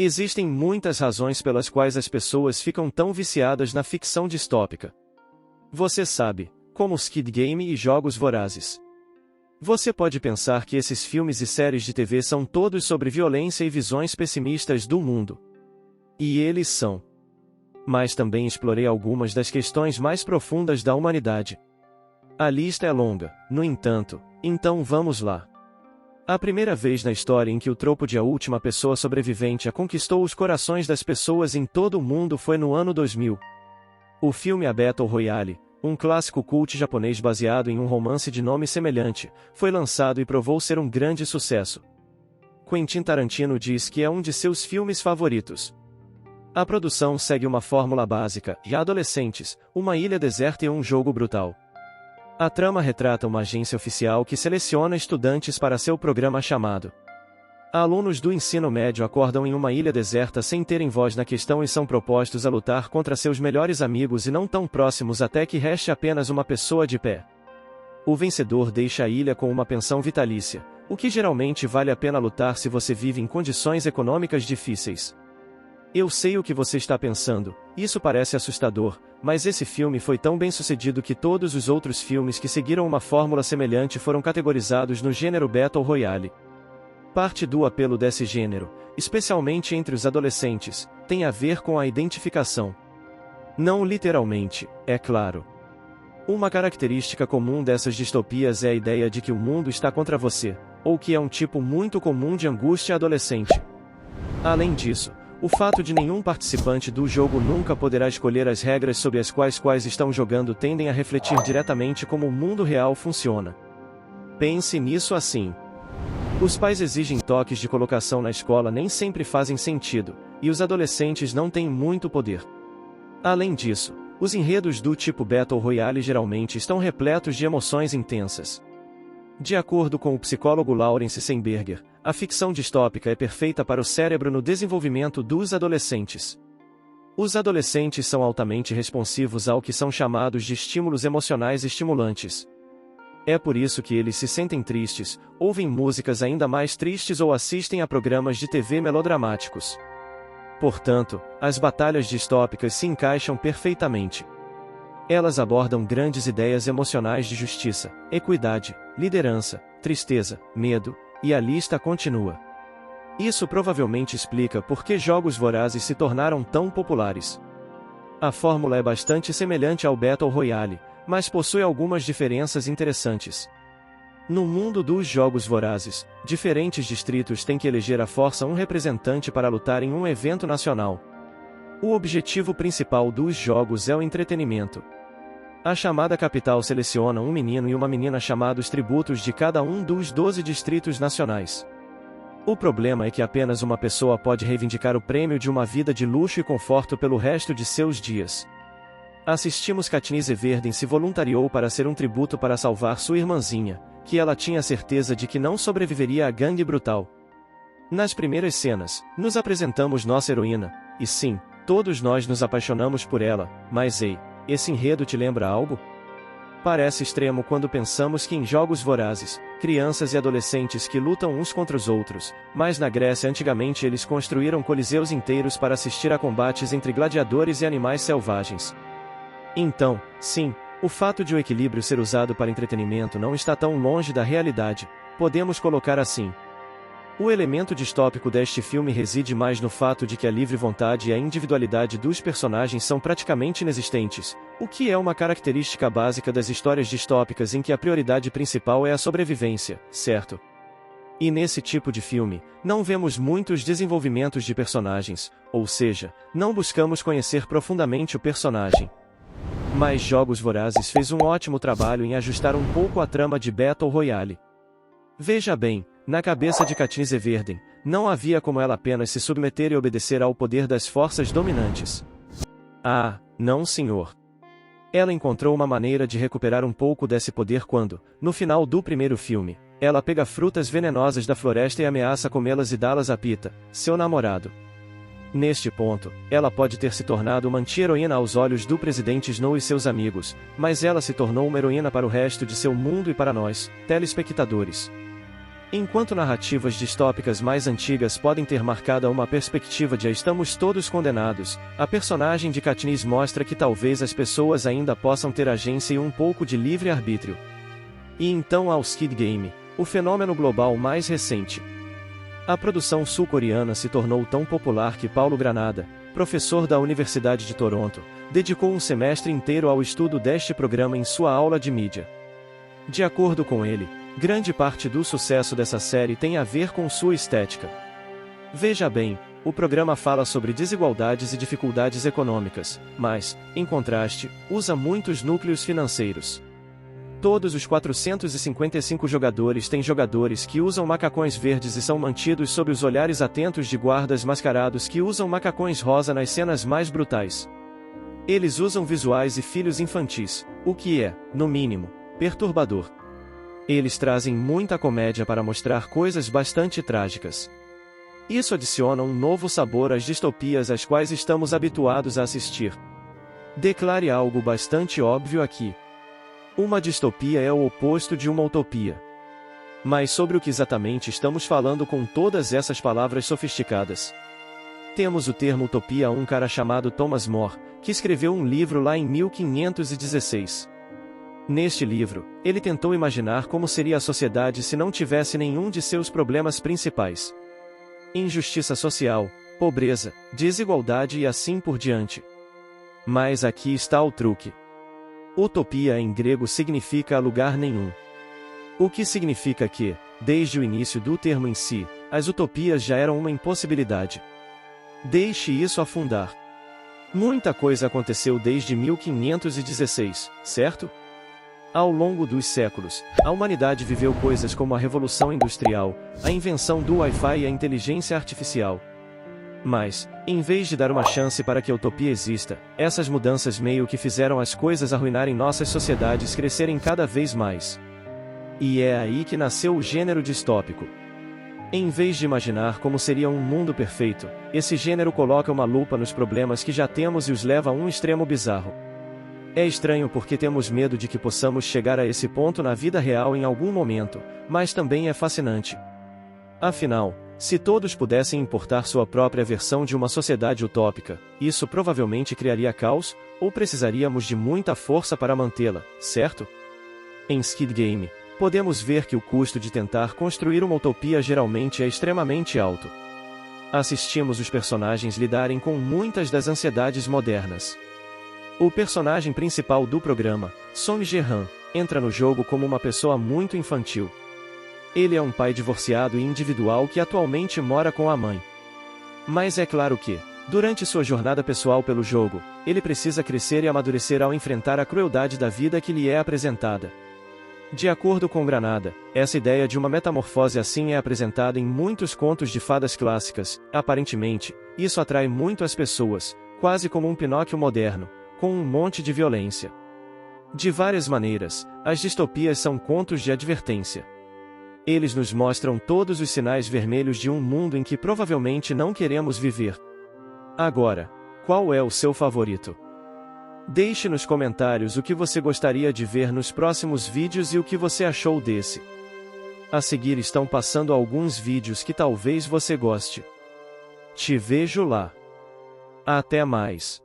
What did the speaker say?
Existem muitas razões pelas quais as pessoas ficam tão viciadas na ficção distópica. Você sabe, como Squid Game e Jogos Vorazes. Você pode pensar que esses filmes e séries de TV são todos sobre violência e visões pessimistas do mundo. E eles são. Mas também explorei algumas das questões mais profundas da humanidade. A lista é longa, no entanto, então vamos lá. A primeira vez na história em que o tropo de a última pessoa sobrevivente conquistou os corações das pessoas em todo o mundo foi no ano 2000. O filme A Battle Royale, um clássico cult japonês baseado em um romance de nome semelhante, foi lançado e provou ser um grande sucesso. Quentin Tarantino diz que é um de seus filmes favoritos. A produção segue uma fórmula básica, e adolescentes, uma ilha deserta e um jogo brutal. A trama retrata uma agência oficial que seleciona estudantes para seu programa chamado. Alunos do ensino médio acordam em uma ilha deserta sem terem voz na questão e são propostos a lutar contra seus melhores amigos e não tão próximos até que reste apenas uma pessoa de pé. O vencedor deixa a ilha com uma pensão vitalícia, o que geralmente vale a pena lutar se você vive em condições econômicas difíceis. Eu sei o que você está pensando, isso parece assustador, mas esse filme foi tão bem sucedido que todos os outros filmes que seguiram uma fórmula semelhante foram categorizados no gênero Battle Royale. Parte do apelo desse gênero, especialmente entre os adolescentes, tem a ver com a identificação. Não literalmente, é claro. Uma característica comum dessas distopias é a ideia de que o mundo está contra você, ou que é um tipo muito comum de angústia adolescente. Além disso, o fato de nenhum participante do jogo nunca poderá escolher as regras sob as quais estão jogando tendem a refletir diretamente como o mundo real funciona. Pense nisso assim. Os pais exigem toques de colocação na escola nem sempre fazem sentido, e os adolescentes não têm muito poder. Além disso, os enredos do tipo Battle Royale geralmente estão repletos de emoções intensas. De acordo com o psicólogo Lawrence Semberger, a ficção distópica é perfeita para o cérebro no desenvolvimento dos adolescentes. Os adolescentes são altamente responsivos ao que são chamados de estímulos emocionais estimulantes. É por isso que eles se sentem tristes, ouvem músicas ainda mais tristes ou assistem a programas de TV melodramáticos. Portanto, as batalhas distópicas se encaixam perfeitamente. Elas abordam grandes ideias emocionais de justiça, equidade, liderança, tristeza, medo, e a lista continua. Isso provavelmente explica por que Jogos Vorazes se tornaram tão populares. A fórmula é bastante semelhante ao Battle Royale, mas possui algumas diferenças interessantes. No mundo dos Jogos Vorazes, diferentes distritos têm que eleger à força um representante para lutar em um evento nacional. O objetivo principal dos jogos é o entretenimento. A chamada capital seleciona um menino e uma menina chamados tributos de cada um dos 12 distritos nacionais. O problema é que apenas uma pessoa pode reivindicar o prêmio de uma vida de luxo e conforto pelo resto de seus dias. Assistimos Katniss Everdeen se voluntariou para ser um tributo para salvar sua irmãzinha, que ela tinha certeza de que não sobreviveria à gangue brutal. Nas primeiras cenas, nos apresentamos nossa heroína, e sim, todos nós nos apaixonamos por ela, mas ei, esse enredo te lembra algo? Parece extremo quando pensamos que em Jogos Vorazes, crianças e adolescentes que lutam uns contra os outros, mas na Grécia antigamente eles construíram coliseus inteiros para assistir a combates entre gladiadores e animais selvagens. Então, sim, o fato de o equilíbrio ser usado para entretenimento não está tão longe da realidade, podemos colocar assim. O elemento distópico deste filme reside mais no fato de que a livre vontade e a individualidade dos personagens são praticamente inexistentes, o que é uma característica básica das histórias distópicas em que a prioridade principal é a sobrevivência, certo? E nesse tipo de filme, não vemos muitos desenvolvimentos de personagens, ou seja, não buscamos conhecer profundamente o personagem. Mas Jogos Vorazes fez um ótimo trabalho em ajustar um pouco a trama de Battle Royale. Veja bem, na cabeça de Katniss Everdeen, não havia como ela apenas se submeter e obedecer ao poder das forças dominantes. Ah, não senhor. Ela encontrou uma maneira de recuperar um pouco desse poder quando, no final do primeiro filme, ela pega frutas venenosas da floresta e ameaça comê-las e dá-las a Pita, seu namorado. Neste ponto, ela pode ter se tornado uma anti-heroína aos olhos do presidente Snow e seus amigos, mas ela se tornou uma heroína para o resto de seu mundo e para nós, telespectadores. Enquanto narrativas distópicas mais antigas podem ter marcado uma perspectiva de estamos todos condenados, a personagem de Katniss mostra que talvez as pessoas ainda possam ter agência e um pouco de livre-arbítrio. E então há o Squid Game, o fenômeno global mais recente. A produção sul-coreana se tornou tão popular que Paulo Granada, professor da Universidade de Toronto, dedicou um semestre inteiro ao estudo deste programa em sua aula de mídia. De acordo com ele, grande parte do sucesso dessa série tem a ver com sua estética. Veja bem, o programa fala sobre desigualdades e dificuldades econômicas, mas, em contraste, usa muitos núcleos financeiros. Todos os 455 jogadores têm jogadores que usam macacões verdes e são mantidos sob os olhares atentos de guardas mascarados que usam macacões rosa nas cenas mais brutais. Eles usam visuais e filhos infantis, o que é, no mínimo, perturbador. Eles trazem muita comédia para mostrar coisas bastante trágicas. Isso adiciona um novo sabor às distopias às quais estamos habituados a assistir. Declare algo bastante óbvio aqui. Uma distopia é o oposto de uma utopia. Mas sobre o que exatamente estamos falando com todas essas palavras sofisticadas? Temos o termo utopia a um cara chamado Thomas More, que escreveu um livro lá em 1516. Neste livro, ele tentou imaginar como seria a sociedade se não tivesse nenhum de seus problemas principais. Injustiça social, pobreza, desigualdade e assim por diante. Mas aqui está o truque. Utopia em grego significa lugar nenhum. O que significa que, desde o início do termo em si, as utopias já eram uma impossibilidade. Deixe isso afundar. Muita coisa aconteceu desde 1516, certo? Ao longo dos séculos, a humanidade viveu coisas como a Revolução Industrial, a invenção do Wi-Fi e a inteligência artificial. Mas, em vez de dar uma chance para que a utopia exista, essas mudanças meio que fizeram as coisas arruinarem nossas sociedades crescerem cada vez mais. E é aí que nasceu o gênero distópico. Em vez de imaginar como seria um mundo perfeito, esse gênero coloca uma lupa nos problemas que já temos e os leva a um extremo bizarro. É estranho porque temos medo de que possamos chegar a esse ponto na vida real em algum momento, mas também é fascinante. Afinal, se todos pudessem importar sua própria versão de uma sociedade utópica, isso provavelmente criaria caos, ou precisaríamos de muita força para mantê-la, certo? Em Squid Game, podemos ver que o custo de tentar construir uma utopia geralmente é extremamente alto. Assistimos os personagens lidarem com muitas das ansiedades modernas. O personagem principal do programa, Song Jae-han, entra no jogo como uma pessoa muito infantil. Ele é um pai divorciado e individual que atualmente mora com a mãe. Mas é claro que, durante sua jornada pessoal pelo jogo, ele precisa crescer e amadurecer ao enfrentar a crueldade da vida que lhe é apresentada. De acordo com Granada, essa ideia de uma metamorfose assim é apresentada em muitos contos de fadas clássicas. Aparentemente, isso atrai muito as pessoas, quase como um Pinóquio moderno, com um monte de violência. De várias maneiras, as distopias são contos de advertência. Eles nos mostram todos os sinais vermelhos de um mundo em que provavelmente não queremos viver. Agora, qual é o seu favorito? Deixe nos comentários o que você gostaria de ver nos próximos vídeos e o que você achou desse. A seguir estão passando alguns vídeos que talvez você goste. Te vejo lá. Até mais.